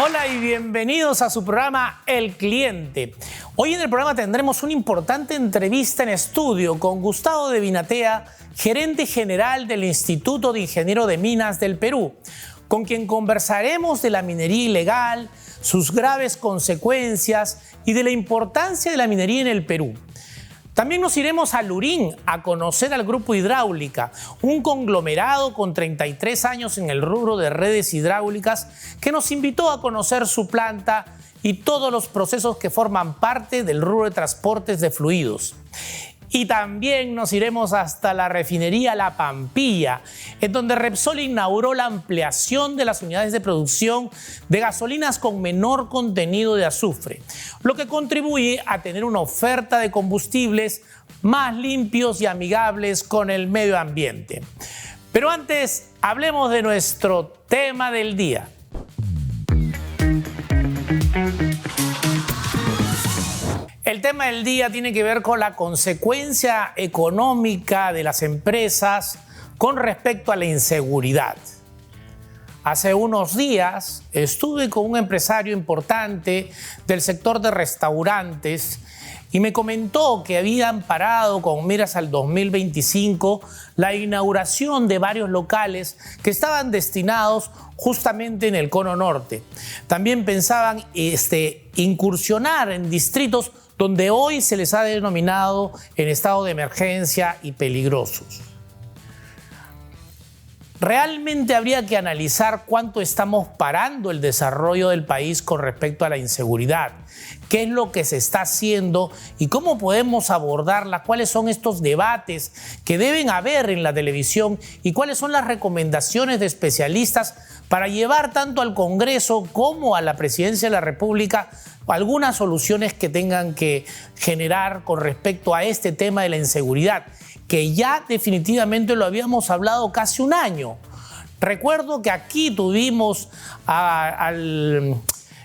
Hola y bienvenidos a su programa El Cliente. Hoy en el programa tendremos una importante entrevista en estudio con Gustavo de Vinatea, gerente general del Instituto de Ingeniero de Minas del Perú, con quien conversaremos de la minería ilegal, sus graves consecuencias y de la importancia de la minería en el Perú. También nos iremos a Lurín a conocer al Grupo Hidráulica, un conglomerado con 33 años en el rubro de redes hidráulicas que nos invitó a conocer su planta y todos los procesos que forman parte del rubro de transportes de fluidos. Y también nos iremos hasta la refinería La Pampilla, en donde Repsol inauguró la ampliación de las unidades de producción de gasolinas con menor contenido de azufre, lo que contribuye a tener una oferta de combustibles más limpios y amigables con el medio ambiente. Pero antes, hablemos de nuestro tema del día. El tema del día tiene que ver con la consecuencia económica de las empresas con respecto a la inseguridad. Hace unos días estuve con un empresario importante del sector de restaurantes y me comentó que habían parado con miras al 2025 la inauguración de varios locales que estaban destinados justamente en el Cono Norte. También pensaban incursionar en distritos donde hoy se les ha denominado en estado de emergencia y peligrosos. Realmente habría que analizar cuánto estamos parando el desarrollo del país con respecto a la inseguridad, qué es lo que se está haciendo y cómo podemos abordarla, cuáles son estos debates que deben haber en la televisión y cuáles son las recomendaciones de especialistas para llevar tanto al Congreso como a la Presidencia de la República algunas soluciones que tengan que generar con respecto a este tema de la inseguridad, que ya definitivamente lo habíamos hablado casi un año. Recuerdo que aquí tuvimos al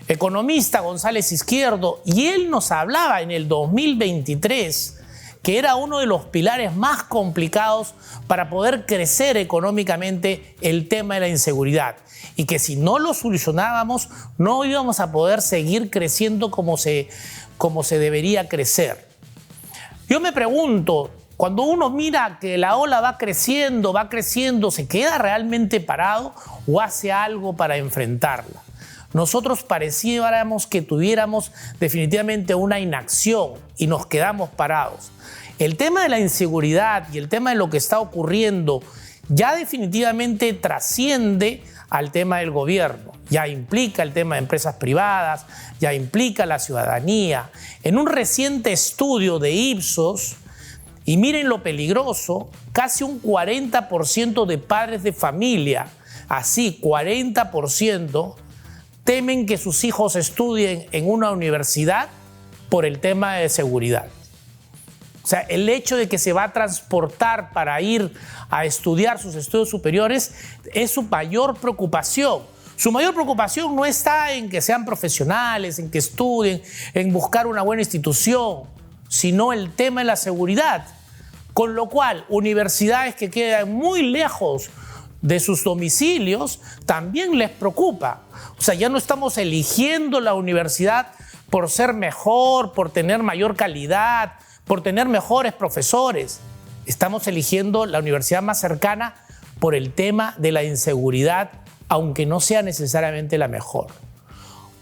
economista González Izquierdo y él nos hablaba en el 2023 que era uno de los pilares más complicados para poder crecer económicamente el tema de la inseguridad y que si no lo solucionábamos no íbamos a poder seguir creciendo como se debería crecer. Yo me pregunto, cuando uno mira que la ola va creciendo, ¿se queda realmente parado o hace algo para enfrentarla? Nosotros pareciéramos que tuviéramos definitivamente una inacción y nos quedamos parados. El tema de la inseguridad y el tema de lo que está ocurriendo ya definitivamente trasciende al tema del gobierno. Ya implica el tema de empresas privadas, ya implica la ciudadanía. En un reciente estudio de Ipsos, y miren lo peligroso, casi un 40% de padres de familia, así 40%, temen que sus hijos estudien en una universidad por el tema de seguridad. O sea, el hecho de que se va a transportar para ir a estudiar sus estudios superiores es su mayor preocupación. Su mayor preocupación no está en que sean profesionales, en que estudien, en buscar una buena institución, sino el tema de la seguridad. Con lo cual, universidades que quedan muy lejos de sus domicilios también les preocupa. O sea, ya no estamos eligiendo la universidad por ser mejor, por tener mayor calidad, por tener mejores profesores. Estamos eligiendo la universidad más cercana por el tema de la inseguridad, aunque no sea necesariamente la mejor.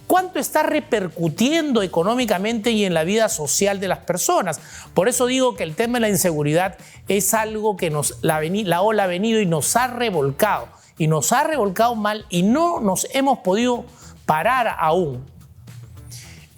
¿Cuánto está repercutiendo económicamente y en la vida social de las personas? Por eso digo que el tema de la inseguridad es algo que la ola ha venido y nos ha revolcado. Y nos ha revolcado mal y no nos hemos podido parar aún.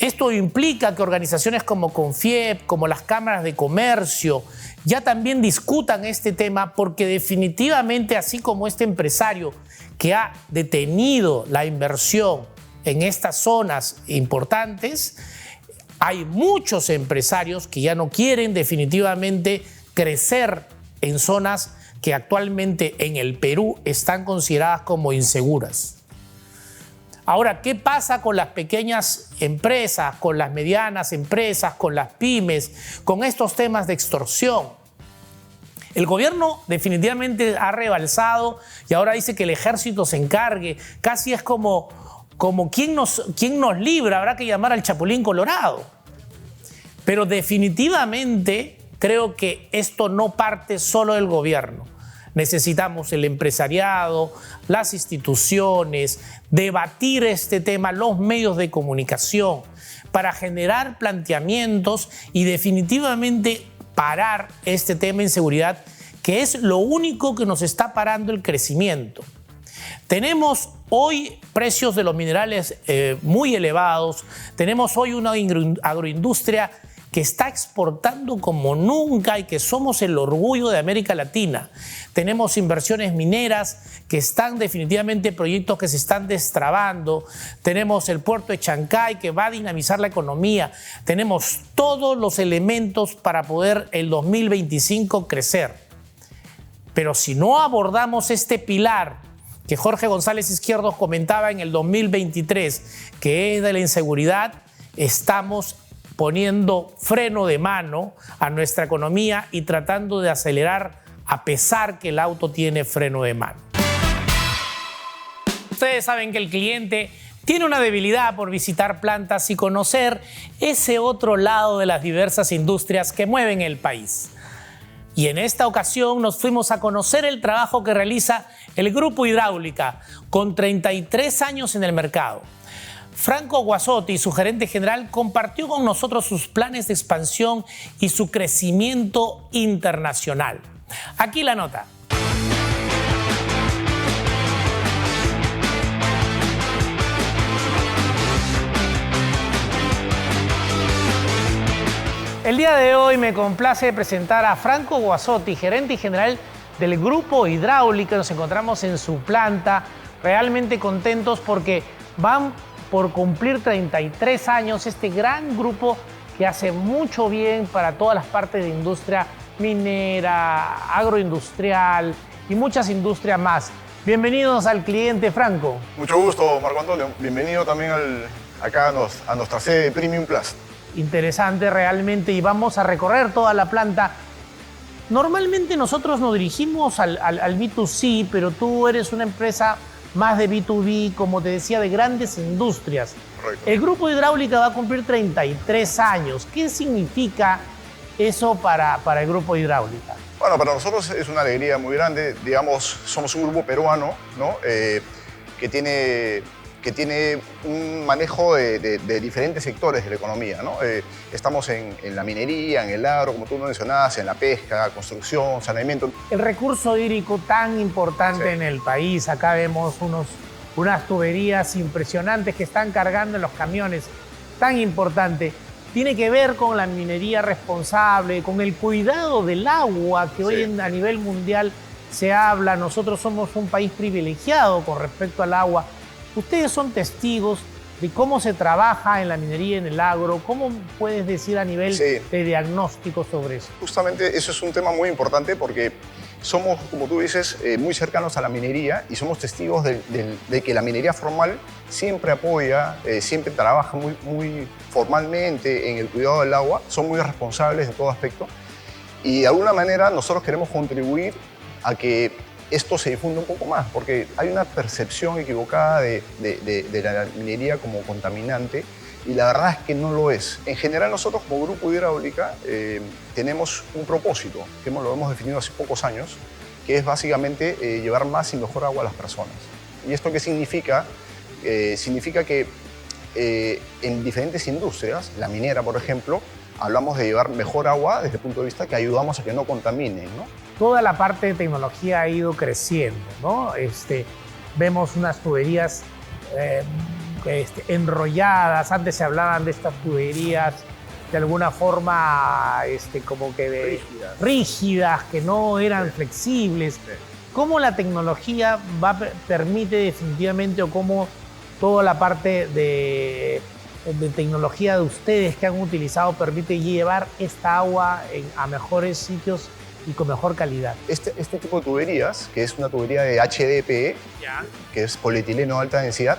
Esto implica que organizaciones como CONFIEP, como las cámaras de comercio, ya también discutan este tema porque definitivamente, así como este empresario que ha detenido la inversión en estas zonas importantes, hay muchos empresarios que ya no quieren definitivamente crecer en zonas que actualmente en el Perú están consideradas como inseguras. Ahora, ¿qué pasa con las pequeñas empresas, con las medianas empresas, con las pymes, con estos temas de extorsión? El gobierno definitivamente ha rebalsado y ahora dice que el ejército se encargue. Casi es como como quién nos libra, habrá que llamar al Chapulín Colorado. Pero definitivamente creo que esto no parte solo del gobierno. Necesitamos el empresariado, las instituciones, debatir este tema, los medios de comunicación, para generar planteamientos y definitivamente parar este tema de inseguridad, que es lo único que nos está parando el crecimiento. Tenemos hoy precios de los minerales muy elevados, tenemos hoy una agroindustria que está exportando como nunca y que somos el orgullo de América Latina. Tenemos inversiones mineras que están definitivamente, proyectos que se están destrabando. Tenemos el puerto de Chancay que va a dinamizar la economía. Tenemos todos los elementos para poder el 2025 crecer. Pero si no abordamos este pilar que Jorge González Izquierdos comentaba en el 2023, que es de la inseguridad, estamos poniendo freno de mano a nuestra economía y tratando de acelerar a pesar que el auto tiene freno de mano. Ustedes saben que el cliente tiene una debilidad por visitar plantas y conocer ese otro lado de las diversas industrias que mueven el país. Y en esta ocasión nos fuimos a conocer el trabajo que realiza el Grupo Hidráulica, con 33 años en el mercado. Franco Guasotti, su gerente general, compartió con nosotros sus planes de expansión y su crecimiento internacional. Aquí la nota. El día de hoy me complace presentar a Franco Guasotti, gerente general del Grupo Hidráulica. Nos encontramos en su planta, realmente contentos porque van por cumplir 33 años este gran grupo que hace mucho bien para todas las partes de industria minera, agroindustrial y muchas industrias más. Bienvenidos al cliente, Franco. Mucho gusto, Marco Antonio. Bienvenido también acá a nuestra sede de Premium Plus. Interesante realmente, y vamos a recorrer toda la planta. Normalmente nosotros nos dirigimos al B2C, pero tú eres una empresa más de B2B, como te decía, de grandes industrias. Correcto. El Grupo Hidráulica va a cumplir 33 años. ¿Qué significa eso para el Grupo Hidráulica? Bueno, para nosotros es una alegría muy grande. Digamos, somos un grupo peruano, ¿no? que tiene un manejo de diferentes sectores de la economía, ¿no? Estamos en la minería, en el agro, como tú mencionabas, en la pesca, construcción, saneamiento. El recurso hídrico tan importante en el país. Acá vemos unas tuberías impresionantes que están cargando en los camiones. Tan importante. Tiene que ver con la minería responsable, con el cuidado del agua, que hoy a nivel mundial se habla. Nosotros somos un país privilegiado con respecto al agua. Ustedes son testigos de cómo se trabaja en la minería, en el agro. ¿Cómo puedes decir a nivel de diagnóstico sobre eso? Justamente eso es un tema muy importante porque somos, como tú dices, muy cercanos a la minería y somos testigos de que la minería formal siempre apoya, siempre trabaja muy formalmente en el cuidado del agua. Son muy responsables en todo aspecto y de alguna manera nosotros queremos contribuir a que esto se difunde un poco más, porque hay una percepción equivocada de la minería como contaminante y la verdad es que no lo es. En general nosotros como Grupo Hidráulica tenemos un propósito que lo hemos definido hace pocos años, que es básicamente llevar más y mejor agua a las personas. ¿Y esto qué significa? Significa que en diferentes industrias, la minera por ejemplo, hablamos de llevar mejor agua desde el punto de vista que ayudamos a que no contaminen, ¿no? Toda la parte de tecnología ha ido creciendo, ¿no? Vemos unas tuberías enrolladas. Antes se hablaban de estas tuberías de alguna forma como que rígidas, que no eran flexibles. ¿Cómo la tecnología permite definitivamente, o cómo toda la parte de tecnología de ustedes que han utilizado permite llevar esta agua a mejores sitios y con mejor calidad? Este tipo de tuberías, que es una tubería de HDPE, que es polietileno de alta densidad,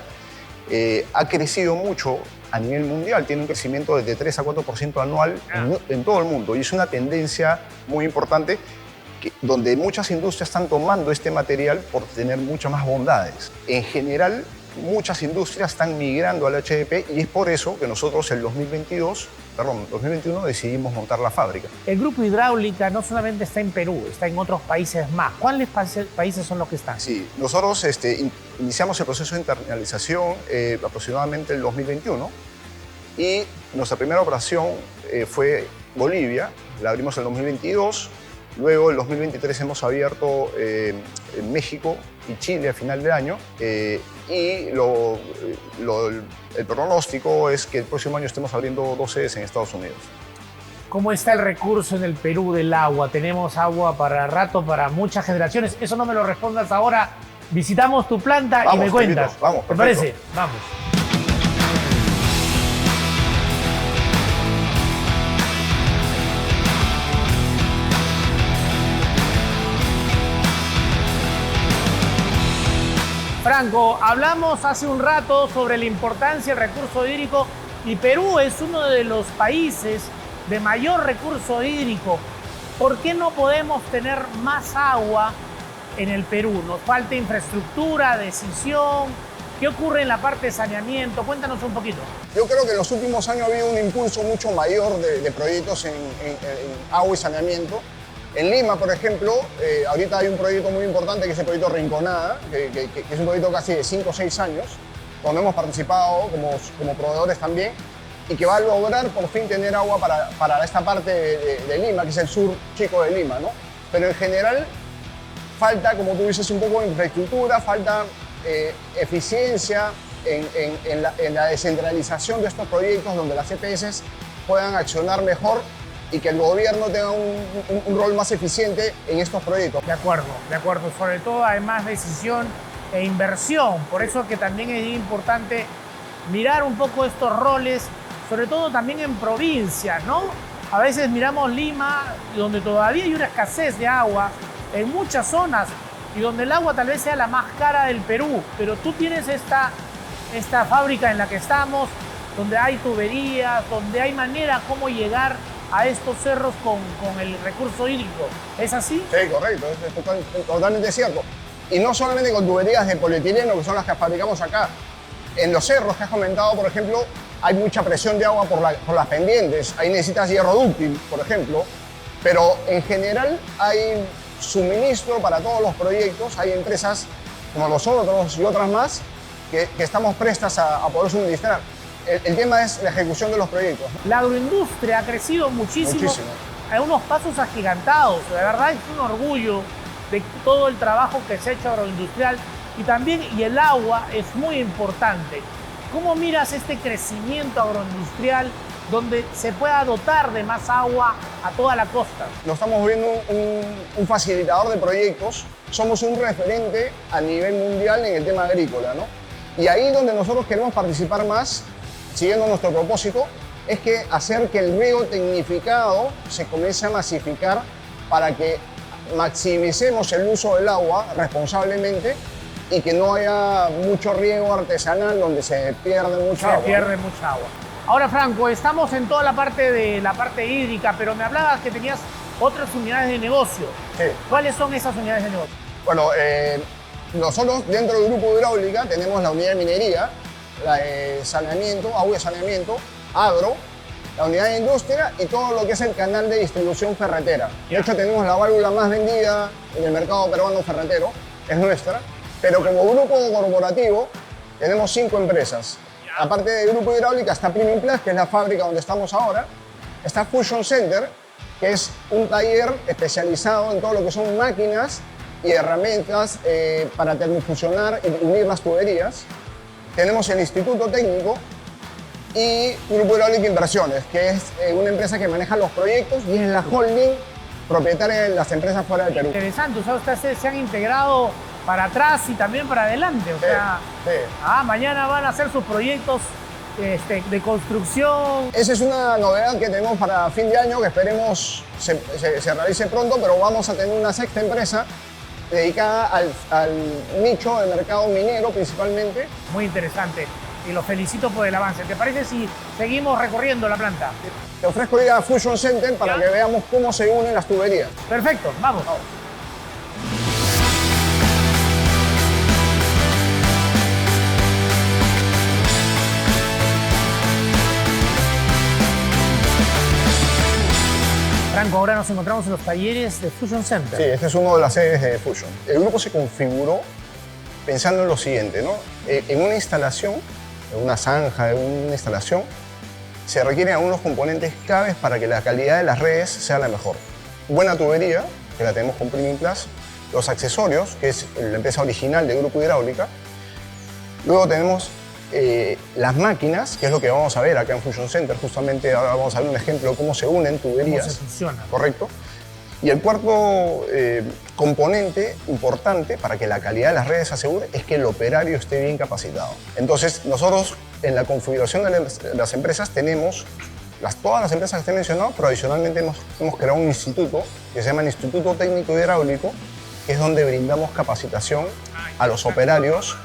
ha crecido mucho a nivel mundial. Tiene un crecimiento de 3 a 4% anual en todo el mundo y es una tendencia muy importante donde muchas industrias están tomando este material por tener muchas más bondades. En general, muchas industrias están migrando al HDP y es por eso que nosotros el 2021 decidimos montar la fábrica. El Grupo Hidráulica no solamente está en Perú, está en otros países más. ¿Cuáles países son los que están? Sí, nosotros iniciamos el proceso de internalización aproximadamente el 2021 y nuestra primera operación fue Bolivia, la abrimos en el 2022. Luego, en 2023 hemos abierto México y Chile a final de año. Y el pronóstico es que el próximo año estemos abriendo 2 sedes en Estados Unidos. ¿Cómo está el recurso en el Perú del agua? Tenemos agua para rato, para muchas generaciones. Eso no me lo respondas ahora. Visitamos tu planta y me cuentas. Vamos, ¿Te parece? Vamos. Franco, hablamos hace un rato sobre la importancia del recurso hídrico y Perú es uno de los países de mayor recurso hídrico. ¿Por qué no podemos tener más agua en el Perú? ¿Nos falta infraestructura, decisión? ¿Qué ocurre en la parte de saneamiento? Cuéntanos un poquito. Yo creo que en los últimos años ha habido un impulso mucho mayor de proyectos en agua y saneamiento. En Lima, por ejemplo, ahorita hay un proyecto muy importante que es el proyecto Rinconada, que es un proyecto casi de 5 o 6 años, donde hemos participado como proveedores también, y que va a lograr por fin tener agua para esta parte de Lima, que es el sur chico de Lima, ¿no? Pero en general falta, como tú dices, un poco de infraestructura, falta eficiencia en la descentralización de estos proyectos, donde las EPS puedan accionar mejor y que el gobierno tenga un rol más eficiente en estos proyectos. De acuerdo. Sobre todo hay más decisión e inversión. Por eso que también es importante mirar un poco estos roles, sobre todo también en provincias, ¿no? A veces miramos Lima, donde todavía hay una escasez de agua en muchas zonas y donde el agua tal vez sea la más cara del Perú. Pero tú tienes esta fábrica en la que estamos, donde hay tuberías, donde hay manera cómo llegar a estos cerros con el recurso hídrico. ¿Es así? Sí, correcto, es totalmente cierto. Y no solamente con tuberías de polietileno, que son las que fabricamos acá. En los cerros que has comentado, por ejemplo, hay mucha presión de agua por las pendientes. Ahí necesitas hierro dúctil, por ejemplo. Pero en general hay suministro para todos los proyectos. Hay empresas como nosotros y otras más que estamos prestas a poder suministrar. El tema es la ejecución de los proyectos. La agroindustria ha crecido muchísimo. Hay unos pasos agigantados. La verdad es un orgullo de todo el trabajo que se ha hecho agroindustrial y el agua es muy importante. ¿Cómo miras este crecimiento agroindustrial donde se pueda dotar de más agua a toda la costa? Nos estamos viendo un facilitador de proyectos. Somos un referente a nivel mundial en el tema agrícola, ¿no? Y ahí donde nosotros queremos participar más, siguiendo nuestro propósito, es que hacer que el riego tecnificado se comience a masificar para que maximicemos el uso del agua responsablemente y que no haya mucho riego artesanal donde se pierde mucha agua. Ahora, Franco, estamos en toda la parte hídrica, pero me hablabas que tenías otras unidades de negocio. Sí. ¿Cuáles son esas unidades de negocio? Bueno, nosotros dentro del grupo Hidráulica tenemos la unidad de minería, la de saneamiento, agua y saneamiento, agro, la unidad de industria y todo lo que es el canal de distribución ferretera. De hecho, tenemos la válvula más vendida en el mercado peruano ferretero, es nuestra, pero como grupo corporativo tenemos 5 empresas. Aparte del grupo Hidráulica está Premium Plus, que es la fábrica donde estamos ahora, está Fusion Center, que es un taller especializado en todo lo que son máquinas y herramientas para termofusionar y unir las tuberías. Tenemos el Instituto Técnico y Grupo Hidráulica Inversiones, que es una empresa que maneja los proyectos y es la holding propietaria de las empresas fuera del Perú. Interesante, o sea, ustedes se han integrado para atrás y también para adelante. O sea, mañana van a hacer sus proyectos de construcción. Esa es una novedad que tenemos para fin de año, que esperemos se realice pronto, pero vamos a tener una 6ª empresa dedicada al nicho del mercado minero principalmente. Muy interesante y los felicito por el avance. ¿Te parece si seguimos recorriendo la planta? Te ofrezco ir a Fusion Center para que veamos cómo se unen las tuberías. Perfecto, vamos. encontramos en los talleres de Fusion Center. Sí, este es uno de las sedes de Fusion. El grupo se configuró pensando en lo siguiente, ¿no? En una instalación, en una zanja de una instalación, se requieren algunos componentes claves para que la calidad de las redes sea la mejor. Buena tubería, que la tenemos con Premium Plus, los accesorios, que es la empresa original de Grupo Hidráulica. Luego tenemos las máquinas, que es lo que vamos a ver acá en Fusion Center. Justamente ahora vamos a ver un ejemplo de cómo se unen tuberías. Cómo se funciona. Correcto. Y el cuarto componente importante para que la calidad de las redes se asegure es que el operario esté bien capacitado. Entonces, nosotros en la configuración de las empresas tenemos todas las empresas que te he mencionado, pero adicionalmente hemos creado un instituto que se llama el Instituto Técnico Hidráulico, que es donde brindamos capacitación a los operarios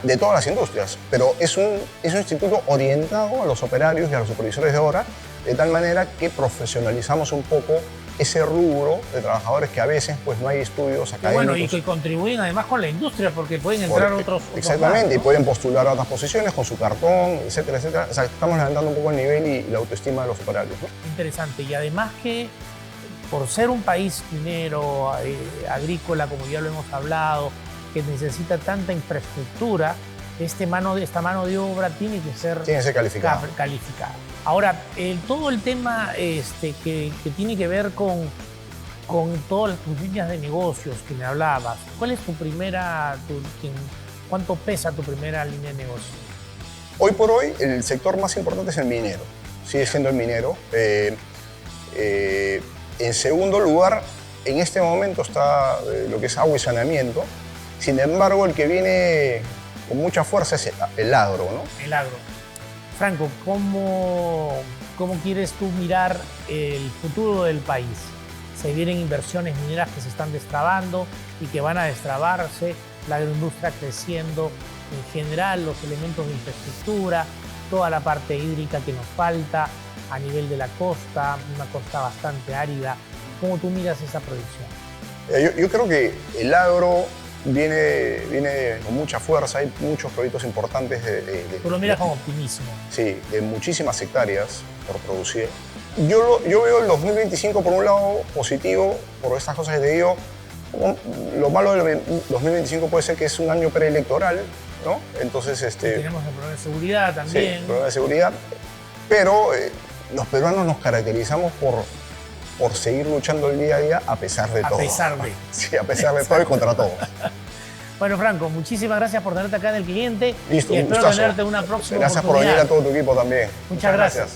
de todas las industrias. Pero es un instituto orientado a los operarios y a los supervisores de obra, de tal manera que profesionalizamos un poco ese rubro de trabajadores que a veces pues, no hay estudios académicos. Y bueno, y que contribuyen además con la industria, porque pueden entrar otros exactamente, más, ¿no? Y pueden postular a otras posiciones con su cartón, etcétera, etcétera. O sea, estamos levantando un poco el nivel y la autoestima de los operarios, ¿no? Interesante. Y además que por ser un país minero, agrícola, como ya lo hemos hablado, que necesita tanta infraestructura, esta mano de obra tiene que ser calificada. Ahora, todo el tema que tiene que ver con todas tus líneas de negocios que me hablabas, ¿cuál es cuánto pesa tu primera línea de negocio? Hoy por hoy, el sector más importante es el minero. Sigue siendo el minero. En segundo lugar, en este momento está lo que es agua y saneamiento. Sin embargo, el que viene con mucha fuerza es el agro, ¿no? El agro. Franco, ¿cómo quieres tú mirar el futuro del país? Se vienen inversiones mineras que se están destrabando y que van a destrabarse, la agroindustria creciendo, en general los elementos de infraestructura, toda la parte hídrica que nos falta a nivel de la costa, una costa bastante árida. ¿Cómo tú miras esa proyección? Yo creo que el agro viene con mucha fuerza, hay muchos proyectos importantes Tú lo miras con optimismo. Sí, de muchísimas hectáreas por producir. Yo veo el 2025 por un lado positivo, por estas cosas que te digo. Lo malo del 2025 puede ser que es un año preelectoral, ¿no? Entonces, tenemos el problema de seguridad también. Sí, el problema de seguridad. Pero los peruanos nos caracterizamos por seguir luchando el día a día a pesar de todo. A pesar de. Sí, a pesar de todo y contra todo. Bueno, Franco, muchísimas gracias por tenerte acá en El Cliente. Listo, y espero gustazo. tenerte una próxima Gracias oportunidad. por venir a todo tu equipo también. Muchas gracias.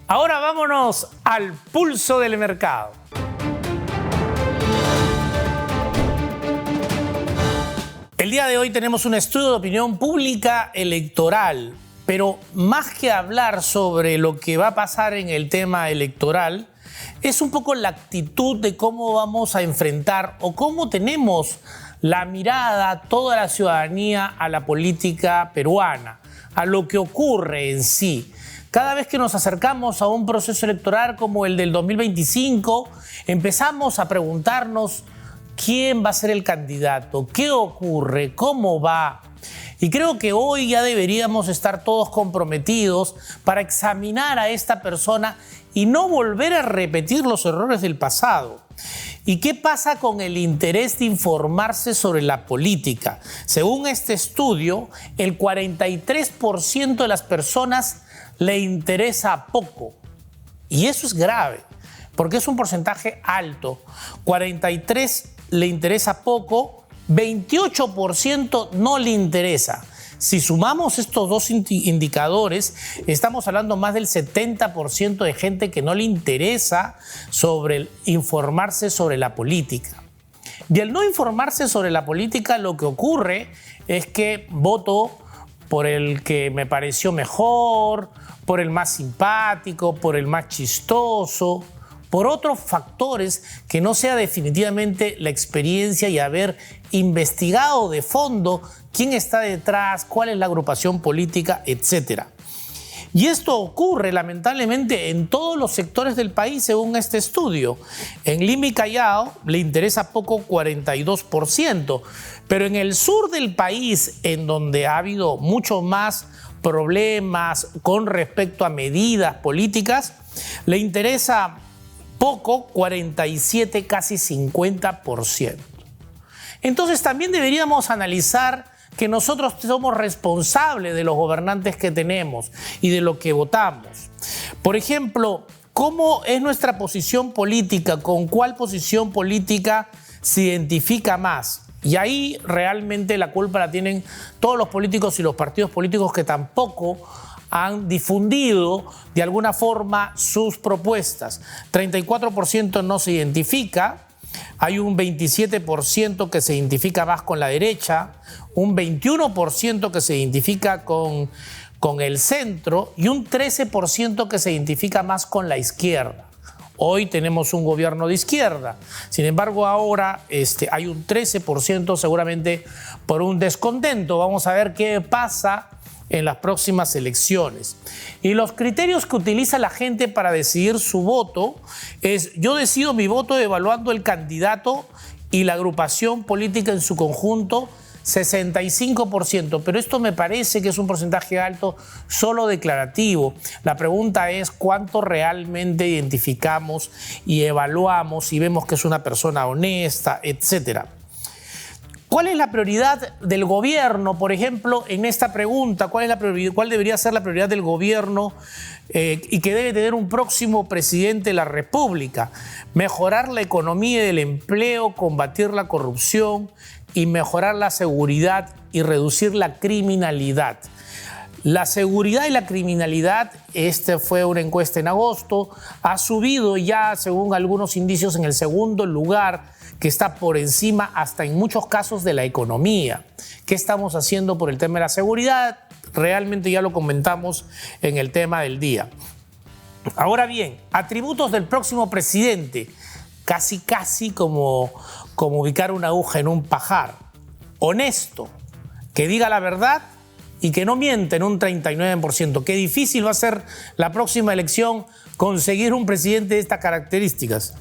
Ahora vámonos al pulso del mercado. El día de hoy tenemos un estudio de opinión pública electoral, pero más que hablar sobre lo que va a pasar en el tema electoral, es un poco la actitud de cómo vamos a enfrentar o cómo tenemos la mirada toda la ciudadanía a la política peruana, a lo que ocurre en sí. Cada vez que nos acercamos a un proceso electoral como el del 2025, empezamos a preguntarnos quién va a ser el candidato, qué ocurre, cómo va. Y creo que hoy ya deberíamos estar todos comprometidos para examinar a esta persona y no volver a repetir los errores del pasado. ¿Y qué pasa con el interés de informarse sobre la política? Según este estudio, el 43% de las personas le interesa poco. Y eso es grave, porque es un porcentaje alto. 43% le interesa poco, 28% no le interesa. Si sumamos estos dos indicadores, estamos hablando más del 70% de gente que no le interesa informarse sobre la política. Y al no informarse sobre la política, lo que ocurre es que voto por el que me pareció mejor, por el más simpático, por el más chistoso, por otros factores que no sea definitivamente la experiencia y haber investigado de fondo quién está detrás, cuál es la agrupación política, etc. Y esto ocurre lamentablemente en todos los sectores del país según este estudio. En Lima y Callao le interesa poco, 42%, pero en el sur del país, en donde ha habido mucho más problemas con respecto a medidas políticas, le interesa poco, 47, casi 50%. Entonces también deberíamos analizar que nosotros somos responsables de los gobernantes que tenemos y de lo que votamos. Por ejemplo, ¿cómo es nuestra posición política? ¿Con cuál posición política se identifica más? Y ahí realmente la culpa la tienen todos los políticos y los partidos políticos que tampoco han difundido de alguna forma sus propuestas. 34% no se identifica, hay un 27% que se identifica más con la derecha, un 21% que se identifica con el centro y un 13% que se identifica más con la izquierda. Hoy tenemos un gobierno de izquierda. Sin embargo, ahora hay un 13% seguramente por un descontento. Vamos a ver qué pasa en las próximas elecciones. Y los criterios que utiliza la gente para decidir su voto es: yo decido mi voto evaluando el candidato y la agrupación política en su conjunto, 65%, pero esto me parece que es un porcentaje alto solo declarativo. La pregunta es cuánto realmente identificamos y evaluamos y vemos que es una persona honesta, etcétera. ¿Cuál es la prioridad del gobierno, por ejemplo, en esta pregunta? ¿Cuál debería ser la prioridad del gobierno y que debe tener un próximo presidente de la República? Mejorar la economía y el empleo, combatir la corrupción y mejorar la seguridad y reducir la criminalidad. La seguridad y la criminalidad, fue una encuesta en agosto, ha subido ya, según algunos indicios, en el segundo lugar, que está por encima hasta en muchos casos de la economía. ¿Qué estamos haciendo por el tema de la seguridad? Realmente ya lo comentamos en el tema del día. Ahora bien, atributos del próximo presidente, casi como ubicar una aguja en un pajar. Honesto, que diga la verdad y que no miente en un 39%. Qué difícil va a ser la próxima elección conseguir un presidente de estas características.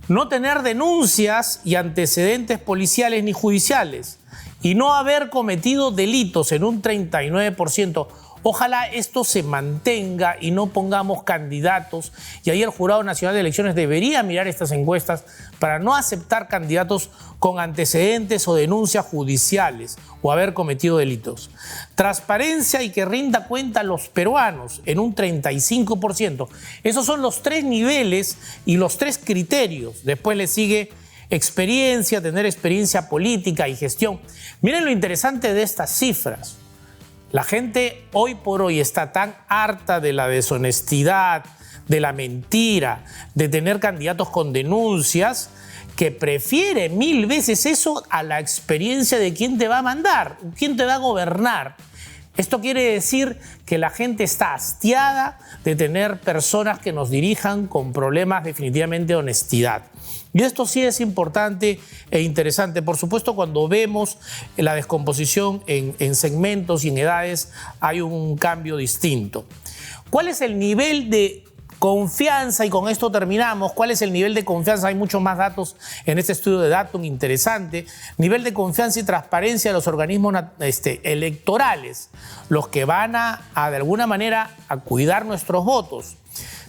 No tener denuncias y antecedentes policiales ni judiciales y no haber cometido delitos en un 39%. Ojalá esto se mantenga y no pongamos candidatos. Y ahí el Jurado Nacional de Elecciones debería mirar estas encuestas para no aceptar candidatos con antecedentes o denuncias judiciales o haber cometido delitos. Transparencia y que rinda cuenta a los peruanos en un 35%. Esos son los 3 niveles y los 3 criterios. Después le sigue experiencia, tener experiencia política y gestión. Miren lo interesante de estas cifras. La gente hoy por hoy está tan harta de la deshonestidad, de la mentira, de tener candidatos con denuncias, que prefiere 1000 veces eso a la experiencia de quién te va a mandar, quién te va a gobernar. Esto quiere decir que la gente está hastiada de tener personas que nos dirijan con problemas definitivamente de honestidad. Y esto sí es importante e interesante. Por supuesto, cuando vemos la descomposición en segmentos y en edades, hay un cambio distinto. ¿Cuál es el nivel de confianza? Y con esto terminamos. ¿Cuál es el nivel de confianza? Hay muchos más datos en este estudio de Datum, interesante. Nivel de confianza y transparencia de los organismos electorales, los que van a de alguna manera a cuidar nuestros votos.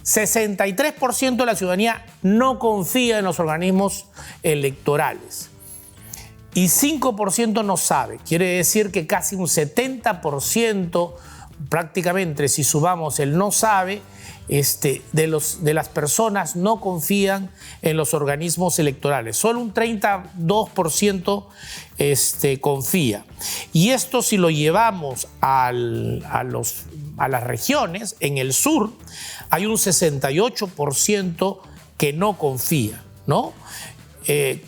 63% de la ciudadanía no confía en los organismos electorales y 5% no sabe. Quiere decir que casi un 70%, prácticamente si sumamos el no sabe, de las personas no confían en los organismos electorales. Solo un 32% confía. Y esto, si lo llevamos a las regiones, en el sur hay un 68% que no confía, ¿no?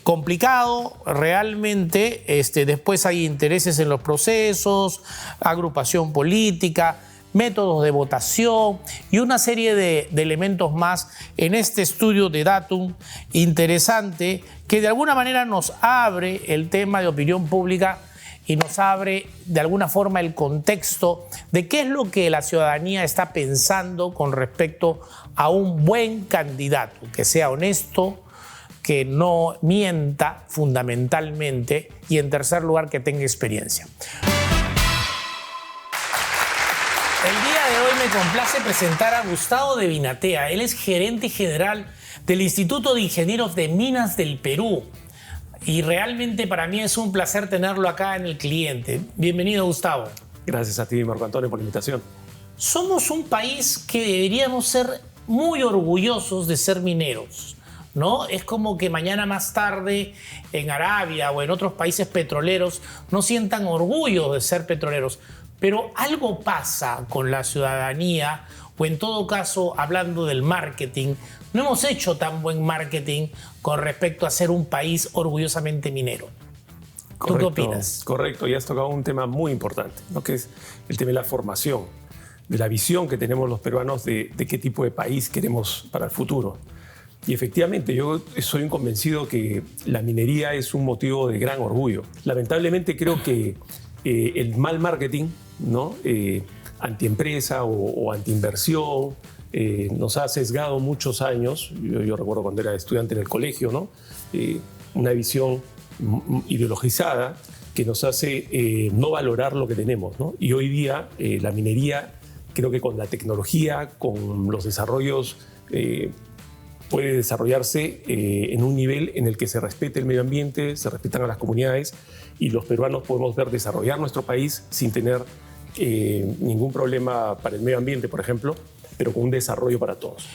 Complicado realmente. Después hay intereses en los procesos, agrupación política, métodos de votación y una serie de elementos más en este estudio de Datum interesante que de alguna manera nos abre el tema de opinión pública y nos abre de alguna forma el contexto de qué es lo que la ciudadanía está pensando con respecto a un buen candidato, que sea honesto, que no mienta fundamentalmente y en tercer lugar que tenga experiencia. El día de hoy me complace presentar a Gustavo de Vinatea. Él es gerente general del Instituto de Ingenieros de Minas del Perú. Y realmente para mí es un placer tenerlo acá en El Cliente. Bienvenido, Gustavo. Gracias a ti, Marco Antonio, por la invitación. Somos un país que deberíamos ser muy orgullosos de ser mineros, ¿no? Es como que mañana más tarde en Arabia o en otros países petroleros no sientan orgullo de ser petroleros. Pero algo pasa con la ciudadanía, o en todo caso, hablando del marketing, no hemos hecho tan buen marketing con respecto a ser un país orgullosamente minero. ¿Tú qué opinas? Correcto, y has tocado un tema muy importante, ¿no? Que es el tema de la formación, de la visión que tenemos los peruanos de qué tipo de país queremos para el futuro. Y efectivamente, yo soy un convencido que la minería es un motivo de gran orgullo. Lamentablemente creo que el mal marketing, ¿no? Antiempresa o antiinversión, nos ha sesgado muchos años. Yo recuerdo cuando era estudiante en el colegio, ¿no? Una visión ideologizada que nos hace no valorar lo que tenemos, ¿no? Y hoy día la minería, creo que con la tecnología, con los desarrollos, puede desarrollarse en un nivel en el que se respete el medio ambiente, se respetan a las comunidades y los peruanos podemos ver desarrollar nuestro país sin tener ningún problema para el medio ambiente, por ejemplo, pero con un desarrollo para todos.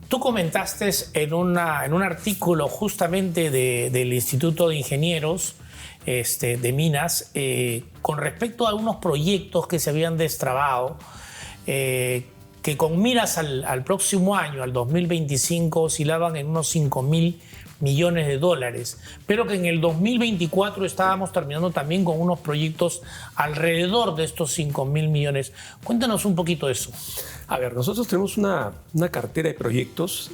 Tú comentaste en un artículo justamente del Instituto de Ingenieros de Minas con respecto a unos proyectos que se habían destrabado, que con miras al próximo año, al 2025, oscilaban en unos 5.000 millones de dólares, pero que en el 2024 estábamos terminando también con unos proyectos alrededor de estos 5.000 millones. Cuéntanos un poquito de eso. A ver, nosotros tenemos una cartera de proyectos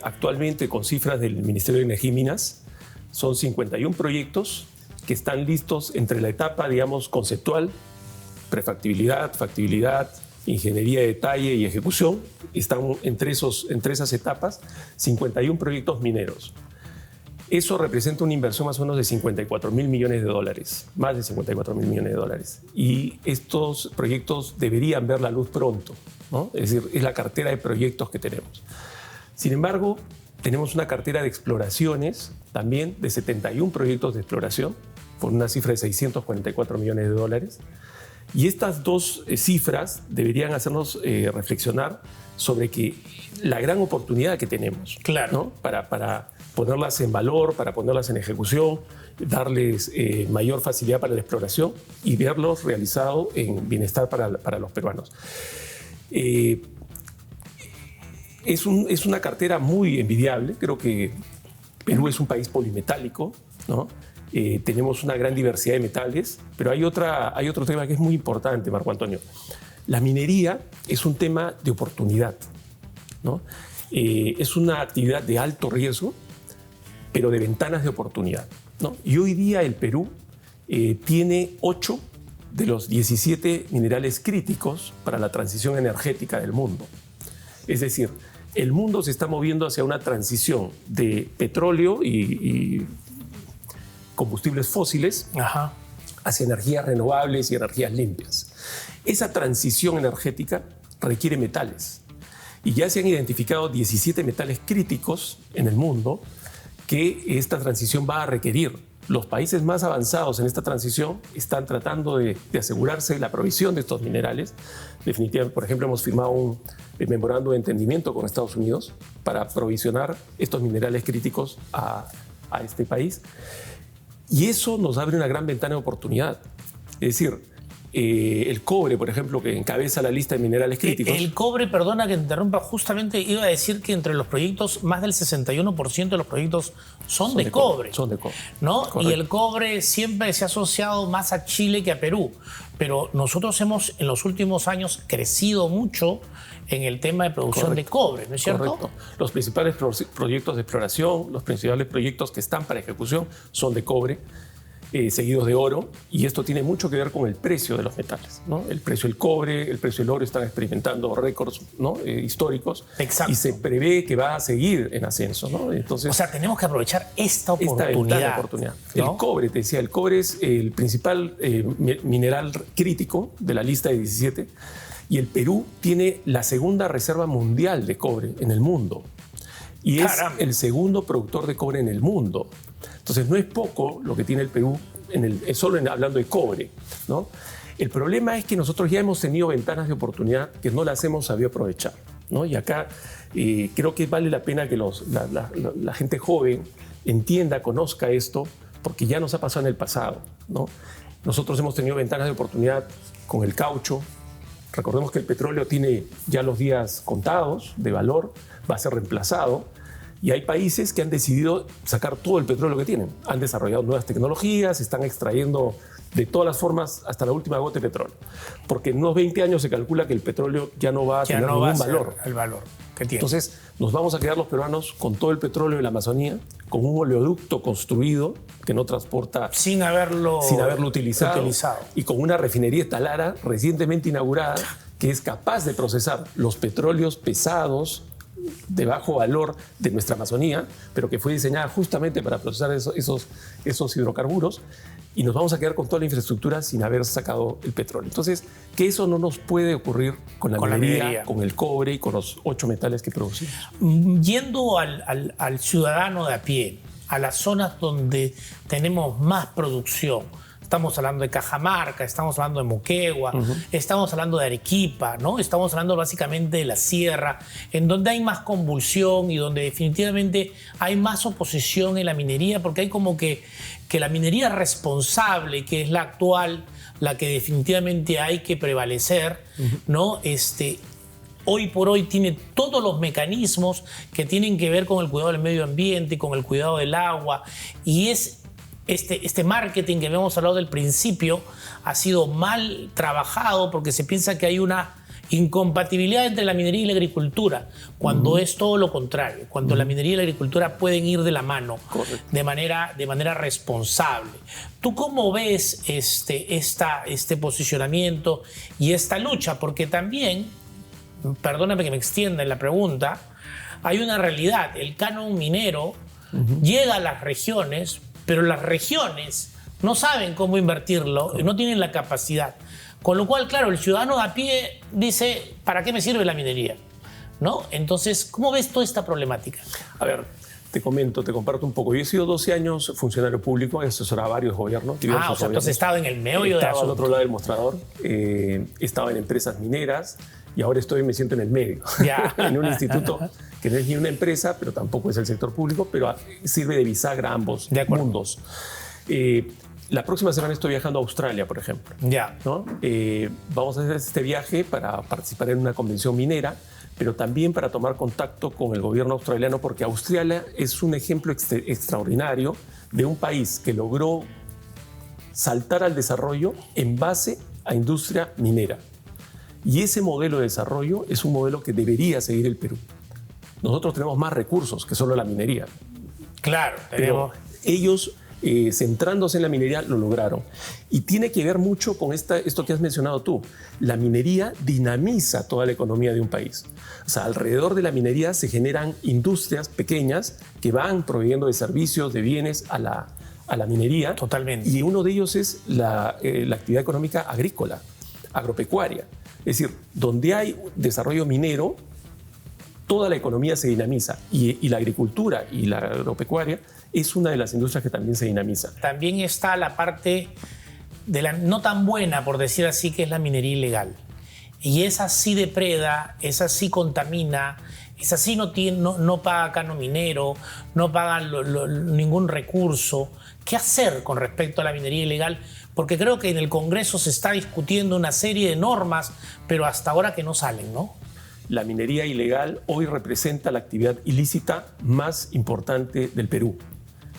actualmente con cifras del Ministerio de Energía y Minas. Son 51 proyectos que están listos entre la etapa, digamos, conceptual, prefactibilidad, factibilidad, ingeniería de detalle y ejecución. Están entre esas etapas 51 proyectos mineros. Eso representa una inversión más o menos de 54.000 millones de dólares, más de 54.000 millones de dólares. Y estos proyectos deberían ver la luz pronto, ¿no? Es decir, es la cartera de proyectos que tenemos. Sin embargo, tenemos una cartera de exploraciones también de 71 proyectos de exploración, por una cifra de 644 millones de dólares. Y estas dos cifras deberían hacernos reflexionar sobre que la gran oportunidad que tenemos, claro, ¿no? Para ponerlas en valor, para ponerlas en ejecución, darles mayor facilidad para la exploración y verlos realizados en bienestar para los peruanos. Es una cartera muy envidiable. Creo que Perú es un país polimetálico, ¿no? Tenemos una gran diversidad de metales, pero hay otro tema que es muy importante, Marco Antonio. La minería es un tema de oportunidad, ¿no? Es una actividad de alto riesgo, pero de ventanas de oportunidad, ¿no? Y hoy día el Perú tiene 8 de los 17 minerales críticos para la transición energética del mundo. Es decir, el mundo se está moviendo hacia una transición de petróleo y combustibles fósiles, ajá, hacia energías renovables y energías limpias. Esa transición energética requiere metales y ya se han identificado 17 metales críticos en el mundo que esta transición va a requerir. Los países más avanzados en esta transición están tratando de asegurarse la provisión de estos minerales. Definitivamente, por ejemplo, hemos firmado un memorando de entendimiento con Estados Unidos para provisionar estos minerales críticos a este país. Y eso nos abre una gran ventana de oportunidad. Es decir, el cobre, por ejemplo, que encabeza la lista de minerales críticos. El cobre, perdona que te interrumpa, justamente iba a decir que entre los proyectos, más del 61% de los proyectos son de cobre. Son de cobre. ¿No? Correcto. Y el cobre siempre se ha asociado más a Chile que a Perú. Pero nosotros hemos, en los últimos años, crecido mucho en el tema de producción de cobre, ¿no es cierto? Correcto. Los principales proyectos de exploración, los principales proyectos que están para ejecución son de cobre. seguidos de oro, y esto tiene mucho que ver con el precio de los metales, ¿no? El precio del cobre, el precio del oro están experimentando récords, ¿no? Históricos. Exacto. Y se prevé que va a seguir en ascenso, ¿no? Entonces, O sea, tenemos que aprovechar esta esta oportunidad. oportunidad. ¿no? El cobre, te decía, el cobre es el principal mineral crítico de la lista de 17, y el Perú tiene la segunda reserva mundial de cobre en el mundo. Y Caramba. es el segundo productor de cobre en el mundo. Entonces, no es poco lo que tiene el Perú, hablando de cobre, ¿no? El problema es que nosotros ya hemos tenido ventanas de oportunidad que no las hemos sabido aprovechar, ¿no? Y acá creo que vale la pena que la gente joven entienda, conozca esto, porque ya nos ha pasado en el pasado, ¿no? Nosotros hemos tenido ventanas de oportunidad con el caucho. Recordemos que el petróleo tiene ya los días contados de valor, va a ser reemplazado, y hay países que han decidido sacar todo el petróleo que tienen. Han desarrollado nuevas tecnologías, están extrayendo de todas las formas hasta la última gota de petróleo. Porque en unos 20 años se calcula que el petróleo ya no va a tener ningún valor. El valor que tiene. Entonces nos vamos a quedar los peruanos con todo el petróleo de la Amazonía, con un oleoducto construido que no transporta sin haberlo utilizado, y con una refinería Talara recientemente inaugurada que es capaz de procesar los petróleos pesados de bajo valor de nuestra Amazonía, pero que fue diseñada justamente para procesar esos hidrocarburos, y nos vamos a quedar con toda la infraestructura sin haber sacado el petróleo. Entonces, que eso no nos puede ocurrir con la minería, con el cobre y con los 8 metales que producimos. Yendo al ciudadano de a pie, a las zonas donde tenemos más producción, estamos hablando de Cajamarca, estamos hablando de Moquegua, estamos hablando de Arequipa, ¿no? Estamos hablando básicamente de la sierra, en donde hay más convulsión y donde definitivamente hay más oposición en la minería, porque hay como que la minería responsable, que es la actual, la que definitivamente hay que prevalecer, ¿no? Hoy por hoy tiene todos los mecanismos que tienen que ver con el cuidado del medio ambiente, con el cuidado del agua, y es este marketing que habíamos hablado del principio ha sido mal trabajado porque se piensa que hay una incompatibilidad entre la minería y la agricultura, cuando es todo lo contrario, cuando la minería y la agricultura pueden ir de la mano de manera responsable. ¿Tú cómo ves este posicionamiento y esta lucha? Porque también, perdóname que me extienda en la pregunta, hay una realidad, el canon minero llega a las regiones, pero las regiones no saben cómo invertirlo, no tienen la capacidad. Con lo cual, claro, el ciudadano a pie dice, ¿para qué me sirve la minería? ¿No? Entonces, ¿cómo ves toda esta problemática? A ver, te comparto un poco. Yo he sido 12 años funcionario público, he asesorado a varios gobiernos. O sea, tú has estado en el meollo de Estaba al otro lado del mostrador, estaba en empresas mineras y ahora me siento en el medio, en un instituto que no es ni una empresa, pero tampoco es el sector público, pero sirve de bisagra a ambos mundos. La próxima semana estoy viajando a Australia, por ejemplo. ¿No? Vamos a hacer este viaje para participar en una convención minera, pero también para tomar contacto con el gobierno australiano, porque Australia es un ejemplo extraordinario de un país que logró saltar al desarrollo en base a industria minera. Y ese modelo de desarrollo es un modelo que debería seguir el Perú. Nosotros tenemos más recursos que solo la minería. Claro, pero ellos, centrándose en la minería, lo lograron. Y tiene que ver mucho con esto que has mencionado tú. La minería dinamiza toda la economía de un país. O sea, alrededor de la minería se generan industrias pequeñas que van proveyendo de servicios, de bienes a la minería. Totalmente. Y uno de ellos es la actividad económica agrícola, agropecuaria. Es decir, donde hay desarrollo minero, toda la economía se dinamiza, y la agricultura y la agropecuaria es una de las industrias que también se dinamiza. También está la parte de la no tan buena, por decir así, que es la minería ilegal. Y esa sí depreda, esa sí contamina, esa sí no paga canon minero, no paga ningún recurso. ¿Qué hacer con respecto a la minería ilegal? Porque creo que en el Congreso se está discutiendo una serie de normas, pero hasta ahora que no salen, ¿no? La minería ilegal hoy representa la actividad ilícita más importante del Perú.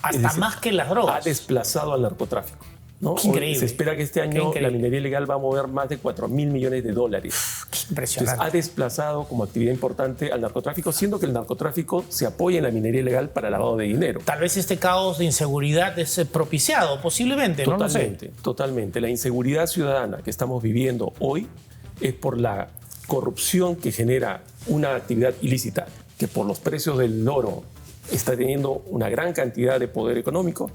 Hasta más que las drogas. Ha desplazado al narcotráfico. ¿no? Increíble. Se espera que este año la minería ilegal va a mover más de $4.000 millones. Qué impresionante. Entonces, ha desplazado como actividad importante al narcotráfico, siendo que el narcotráfico se apoya en la minería ilegal para lavado de dinero. Tal vez este caos de inseguridad es propiciado, posiblemente, no lo sé. Totalmente. La inseguridad ciudadana que estamos viviendo hoy es por la corrupción que genera una actividad ilícita, que por los precios del oro está teniendo una gran cantidad de poder económico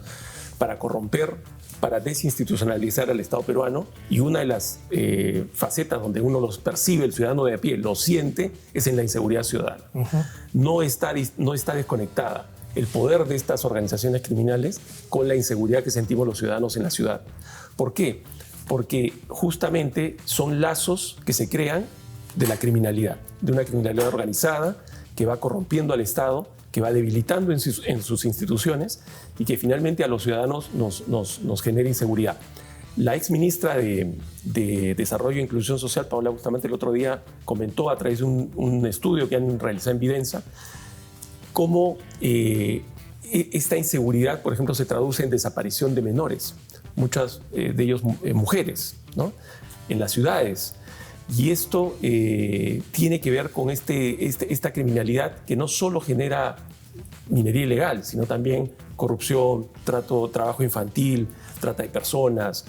para corromper, para desinstitucionalizar al Estado peruano, y una de las facetas donde uno los percibe, el ciudadano de a pie lo siente, es en la inseguridad ciudadana. No está desconectada el poder de estas organizaciones criminales con la inseguridad que sentimos los ciudadanos en la ciudad. ¿Por qué? Porque justamente son lazos que se crean de la criminalidad, de una criminalidad organizada que va corrompiendo al Estado, que va debilitando en sus instituciones y que finalmente a los ciudadanos nos genera inseguridad. La exministra de Desarrollo e Inclusión Social, Paola Bustamante, el otro día comentó a través de un estudio que han realizado en Vidensa cómo esta inseguridad, por ejemplo, se traduce en desaparición de menores, muchas de ellos mujeres, ¿no? En las ciudades. Y esto tiene que ver con esta criminalidad que no solo genera minería ilegal, sino también corrupción, trabajo infantil, trata de personas.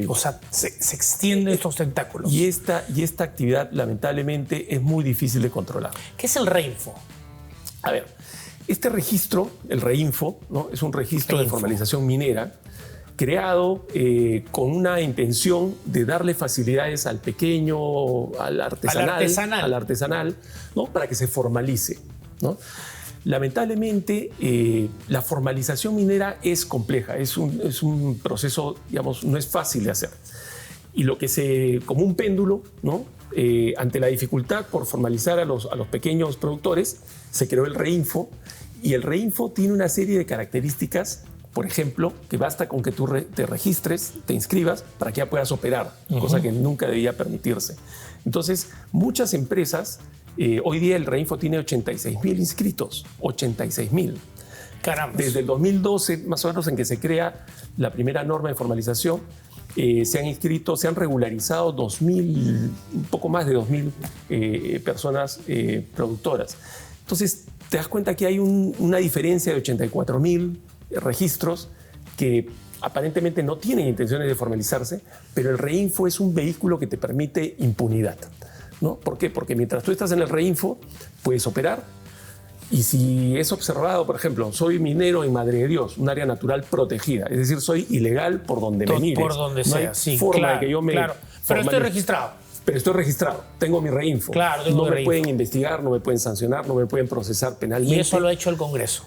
O sea, se extienden estos tentáculos. Y esta actividad, lamentablemente, es muy difícil de controlar. ¿Qué es el REINFO? A ver, este registro, el REINFO, ¿no? Es un registro de formalización minera creado con una intención de darle facilidades al pequeño, al artesanal, ¿no? Para que se formalice, ¿no? Lamentablemente, la formalización minera es compleja, es un proceso, digamos, no es fácil de hacer. Y como un péndulo, ¿no? Ante la dificultad por formalizar a los pequeños productores, se creó el REINFO, y el REINFO tiene una serie de características. Por ejemplo, que basta con que tú te registres, te inscribas, para que ya puedas operar, cosa que nunca debía permitirse. Entonces, muchas empresas, hoy día el REINFO tiene 86.000 inscritos, 86.000. Caramba. Desde el 2012, más o menos, en que se crea la primera norma de formalización, se han inscrito, se han regularizado 2.000, un poco más de 2.000 personas productoras. Entonces, te das cuenta que hay una diferencia de 84.000 registros que aparentemente no tienen intenciones de formalizarse, pero el REINFO es un vehículo que te permite impunidad, ¿no? ¿Por qué? Porque mientras tú estás en el REINFO, puedes operar, y si es observado, por ejemplo, soy minero en Madre de Dios, un área natural protegida, es decir, soy ilegal por donde me mires. Por donde sea, no hay sí, forma claro, de que yo me claro. Pero estoy registrado. Pero estoy registrado, tengo mi REINFO. Claro, tengo no mi me REINFO. pueden investigar, no me pueden sancionar, no me pueden procesar penalmente. Y eso lo ha hecho el Congreso.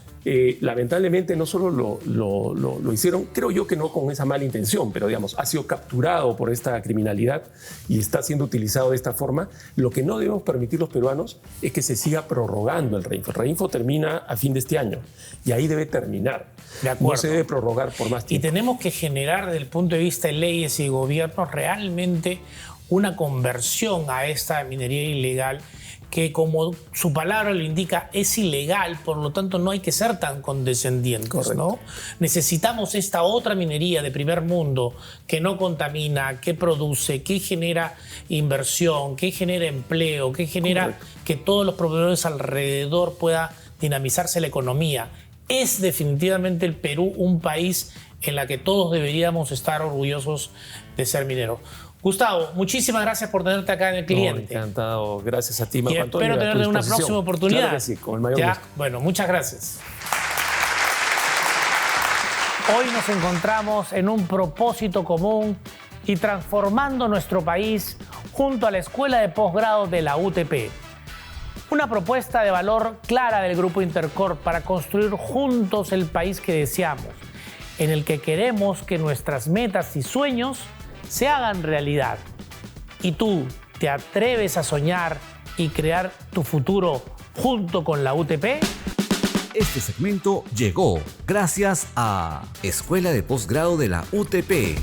Lamentablemente no solo lo hicieron, creo yo que no con esa mala intención, pero digamos, ha sido capturado por esta criminalidad y está siendo utilizado de esta forma. Lo que no debemos permitir los peruanos es que se siga prorrogando el REINFO. El REINFO termina a fin de este año y ahí debe terminar. De acuerdo. No se debe prorrogar por más Y tiempo. tenemos que generar, desde el punto de vista de leyes y gobiernos, realmente una conversión a esta minería ilegal que, como su palabra lo indica, es ilegal, por lo tanto no hay que ser tan condescendientes, ¿no? Necesitamos esta otra minería de primer mundo que no contamina, que produce, que genera inversión, que genera empleo, que genera que todos los proveedores alrededor pueda dinamizarse la economía. Es definitivamente el Perú un país en la que todos deberíamos estar orgullosos de ser mineros. Gustavo, muchísimas gracias por tenerte acá en El Cliente. Encantado. Gracias a ti, Y Marco Antonio. espero tener una próxima oportunidad. Claro que sí, con el mayor gusto. Bueno, muchas gracias. Hoy nos encontramos en un propósito común y transformando nuestro país junto a la Escuela de Posgrado de la UTP. Una propuesta de valor clara del Grupo Intercorp para construir juntos el país que deseamos, en el que queremos que nuestras metas y sueños se hagan realidad. ¿Y tú te atreves a soñar y crear tu futuro junto con la UTP? Este segmento llegó gracias a Escuela de Posgrado de la UTP.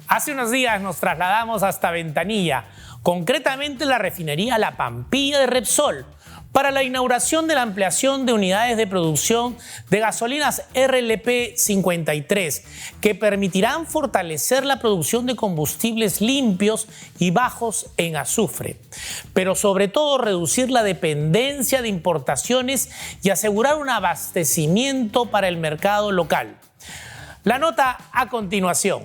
Hace unos días nos trasladamos hasta Ventanilla, concretamente la refinería La Pampilla de Repsol, para la inauguración de la ampliación de unidades de producción de gasolinas RLP 53, que permitirán fortalecer la producción de combustibles limpios y bajos en azufre, pero sobre todo reducir la dependencia de importaciones y asegurar un abastecimiento para el mercado local. La nota a continuación.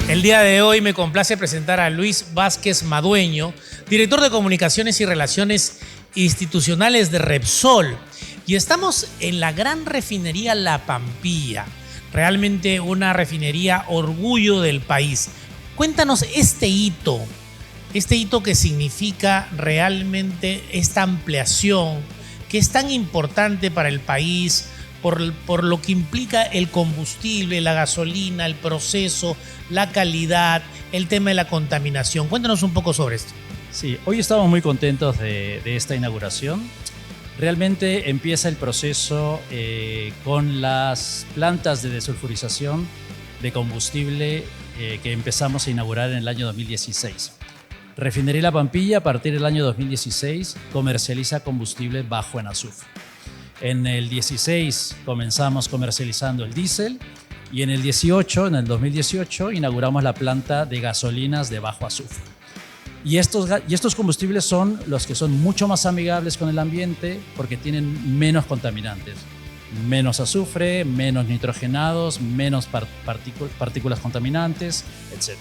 El día de hoy me complace presentar a Luis Vázquez Madueño, director de Comunicaciones y Relaciones Institucionales de Repsol. Y estamos en la gran refinería La Pampilla, realmente una refinería orgullo del país. Cuéntanos este hito que significa realmente esta ampliación, que es tan importante para el país, por lo que implica el combustible, la gasolina, el proceso, la calidad, el tema de la contaminación. Cuéntanos un poco sobre esto. Sí, hoy estamos muy contentos de esta inauguración. Realmente empieza el proceso con las plantas de desulfurización de combustible que empezamos a inaugurar en el año 2016. Refinería La Pampilla, a partir del año 2016, comercializa combustible bajo en azufre. En el 16 comenzamos comercializando el diésel y en el 2018, inauguramos la planta de gasolinas de bajo azufre. Y estos combustibles son los que son mucho más amigables con el ambiente porque tienen menos contaminantes, menos azufre, menos nitrogenados, menos partículas contaminantes, etc.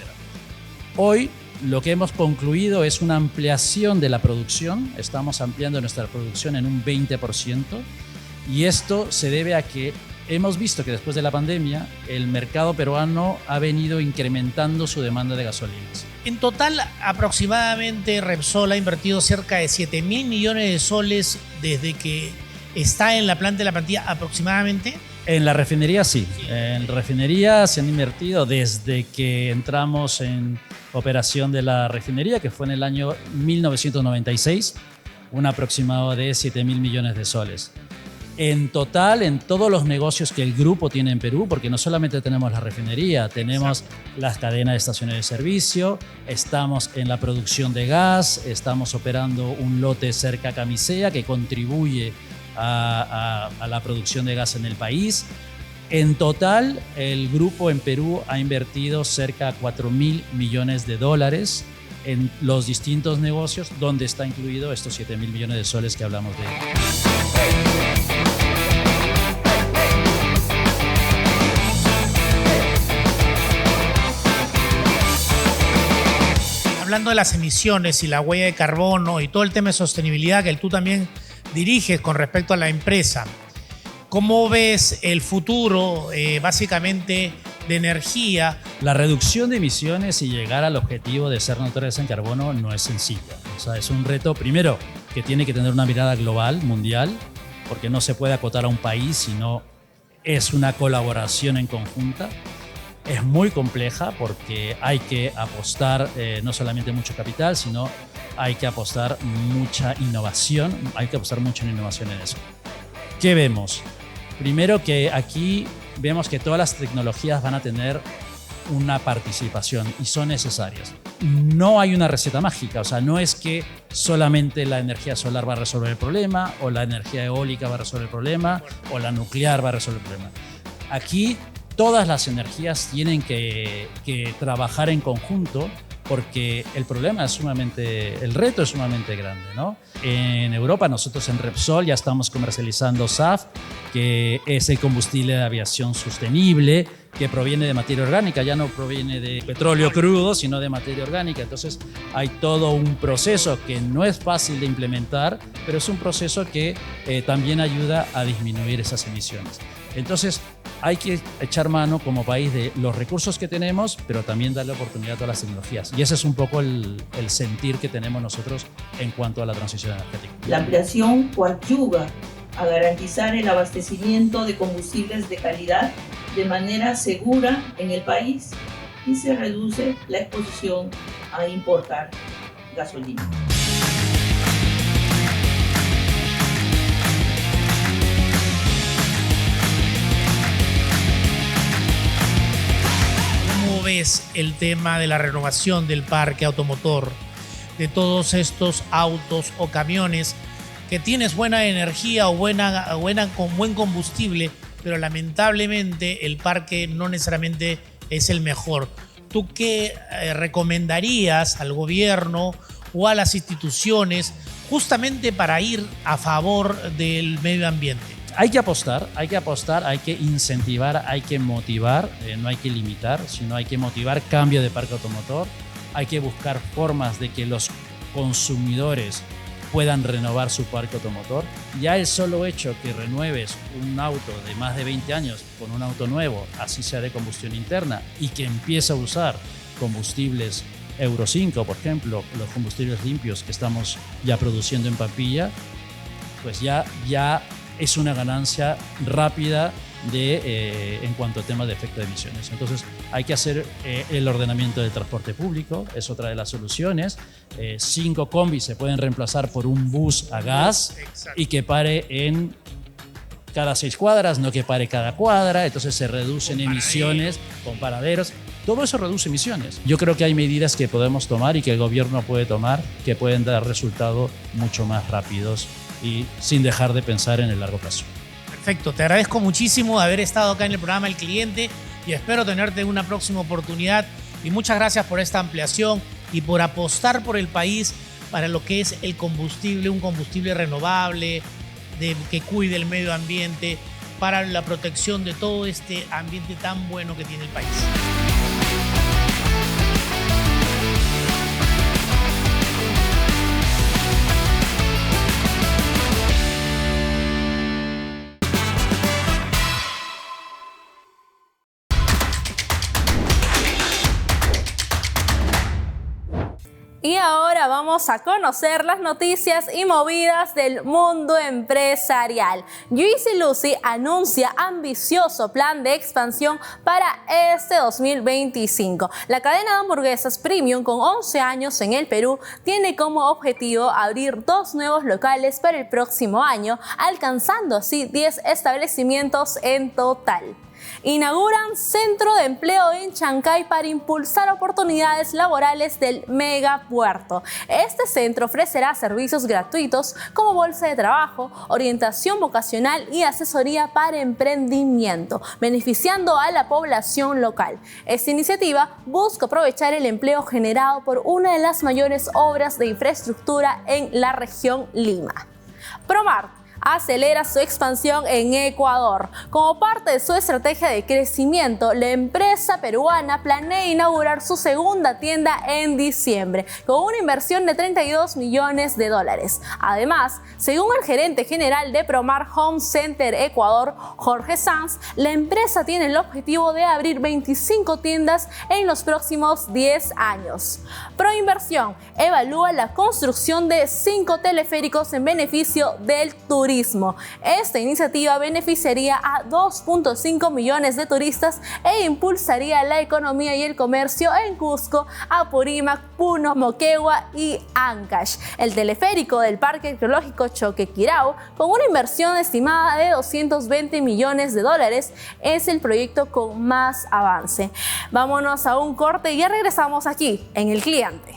Hoy lo que hemos concluido es una ampliación de la producción. Estamos ampliando nuestra producción en un 20%. Y esto se debe a que hemos visto que después de la pandemia el mercado peruano ha venido incrementando su demanda de gasolinas. En total, aproximadamente Repsol ha invertido cerca de 7.000 millones de soles desde que está en la planta de La Pampilla, aproximadamente. En la refinería sí. En la refinería se han invertido desde que entramos en operación de la refinería, que fue en el año 1996, un aproximado de 7.000 millones de soles. En total, en todos los negocios que el grupo tiene en Perú, porque no solamente tenemos la refinería, tenemos las cadenas de estaciones de servicio, estamos en la producción de gas, estamos operando un lote cerca a Camisea que contribuye a la producción de gas en el país. En total, el grupo en Perú ha invertido cerca de $4.000 millones en los distintos negocios, donde está incluido estos 7.000 millones de soles que hablamos de ellos. Hablando de las emisiones y la huella de carbono y todo el tema de sostenibilidad que tú también diriges con respecto a la empresa, ¿cómo ves el futuro básicamente de energía? La reducción de emisiones y llegar al objetivo de ser neutrales en carbono no es sencilla. O sea, es un reto, primero, que tiene que tener una mirada global, mundial, porque no se puede acotar a un país, sino es una colaboración en conjunta. Es muy compleja porque hay que apostar no solamente mucho capital, sino hay que apostar mucha innovación, hay que apostar mucho en innovación en eso. ¿Qué vemos? Primero que aquí vemos que todas las tecnologías van a tener una participación y son necesarias. No hay una receta mágica, o sea, no es que solamente la energía solar va a resolver el problema, o la energía eólica va a resolver el problema, o la nuclear va a resolver el problema. Aquí todas las energías tienen que trabajar en conjunto porque el reto es sumamente grande, ¿no? En Europa, nosotros en Repsol ya estamos comercializando SAF, que es el combustible de aviación sostenible, que proviene de materia orgánica, ya no proviene de petróleo crudo, sino de materia orgánica. Entonces hay todo un proceso que no es fácil de implementar, pero es un proceso que también ayuda a disminuir esas emisiones. Entonces hay que echar mano como país de los recursos que tenemos, pero también darle oportunidad a todas las tecnologías. Y ese es un poco el sentir que tenemos nosotros en cuanto a la transición energética. La ampliación coadyuva a garantizar el abastecimiento de combustibles de calidad de manera segura en el país y se reduce la exposición a importar gasolina. el tema de la renovación del parque automotor, de todos estos autos o camiones que tienes buena energía o buena con buen combustible, pero lamentablemente el parque no necesariamente es el mejor. ¿Tú qué recomendarías al gobierno o a las instituciones justamente para ir a favor del medio ambiente? Hay que apostar, hay que incentivar, hay que motivar, no hay que limitar, sino hay que motivar cambio de parque automotor, hay que buscar formas de que los consumidores puedan renovar su parque automotor. Ya el solo hecho que renueves un auto de más de 20 años con un auto nuevo, así sea de combustión interna, y que empiece a usar combustibles Euro 5, por ejemplo, los combustibles limpios que estamos ya produciendo en Pampilla, pues ya es una ganancia rápida en cuanto a temas de efecto de emisiones. Entonces hay que hacer el ordenamiento del transporte público, es otra de las soluciones. 5 combis se pueden reemplazar por un bus a gas. Exacto. Y que pare en cada 6 cuadras, no que pare cada cuadra, entonces se reducen emisiones con paraderos. Todo eso reduce emisiones. Yo creo que hay medidas que podemos tomar y que el gobierno puede tomar que pueden dar resultados mucho más rápidos y sin dejar de pensar en el largo plazo. Perfecto, te agradezco muchísimo haber estado acá en el programa El Cliente y espero tenerte en una próxima oportunidad. Y muchas gracias por esta ampliación y por apostar por el país para lo que es el combustible, un combustible renovable, que cuide el medio ambiente, para la protección de todo este ambiente tan bueno que tiene el país. Y ahora vamos a conocer las noticias y movidas del mundo empresarial. Juicy Lucy anuncia ambicioso plan de expansión para este 2025. La cadena de hamburguesas premium con 11 años en el Perú tiene como objetivo abrir 2 nuevos locales para el próximo año, alcanzando así 10 establecimientos en total. Inauguran centro de empleo en Chancay para impulsar oportunidades laborales del megapuerto. Este centro ofrecerá servicios gratuitos como bolsa de trabajo, orientación vocacional y asesoría para emprendimiento, beneficiando a la población local. Esta iniciativa busca aprovechar el empleo generado por una de las mayores obras de infraestructura en la región Lima. Promart acelera su expansión en Ecuador. Como parte de su estrategia de crecimiento, la empresa peruana planea inaugurar su segunda tienda en diciembre, con una inversión de $32 millones. Además, según el gerente general de Promart Home Center Ecuador, Jorge Sanz, la empresa tiene el objetivo de abrir 25 tiendas en los próximos 10 años. Proinversión evalúa la construcción de 5 teleféricos en beneficio del turismo. Esta iniciativa beneficiaría a 2.5 millones de turistas e impulsaría la economía y el comercio en Cusco, Apurímac, Puno, Moquegua y Ancash. El teleférico del Parque Arqueológico Choquequirao, con una inversión estimada de $220 millones, es el proyecto con más avance. Vámonos a un corte y ya regresamos aquí en El Cliente.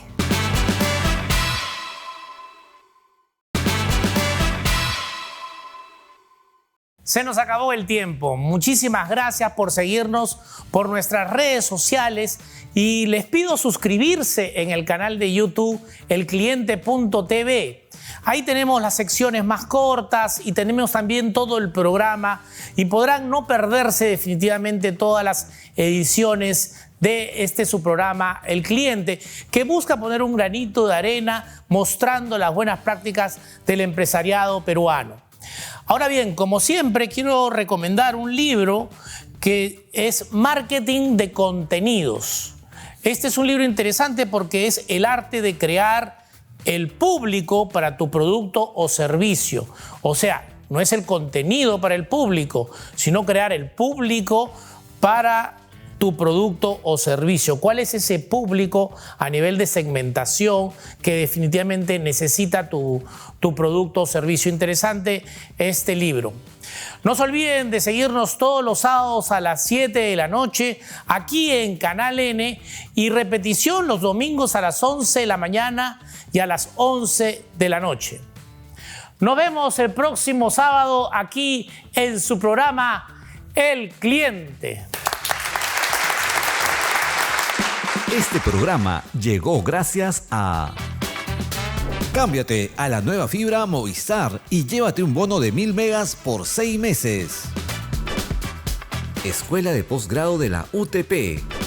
Se nos acabó el tiempo. Muchísimas gracias por seguirnos por nuestras redes sociales y les pido suscribirse en el canal de YouTube elcliente.tv. Ahí tenemos las secciones más cortas y tenemos también todo el programa y podrán no perderse definitivamente todas las ediciones de su programa El Cliente, que busca poner un granito de arena mostrando las buenas prácticas del empresariado peruano. Ahora bien, como siempre, quiero recomendar un libro que es Marketing de Contenidos. Este es un libro interesante porque es el arte de crear el público para tu producto o servicio. O sea, no es el contenido para el público, sino crear el público para tu producto o servicio. ¿Cuál es ese público a nivel de segmentación que definitivamente necesita tu producto o servicio? Interesante este libro. No se olviden de seguirnos todos los sábados a las 7 de la noche aquí en Canal N y repetición los domingos a las 11 de la mañana y a las 11 de la noche. Nos vemos el próximo sábado aquí en su programa El Cliente. Este programa llegó gracias a... Cámbiate a la nueva fibra Movistar y llévate un bono de 1000 megas por 6 meses. Escuela de Posgrado de la UTP.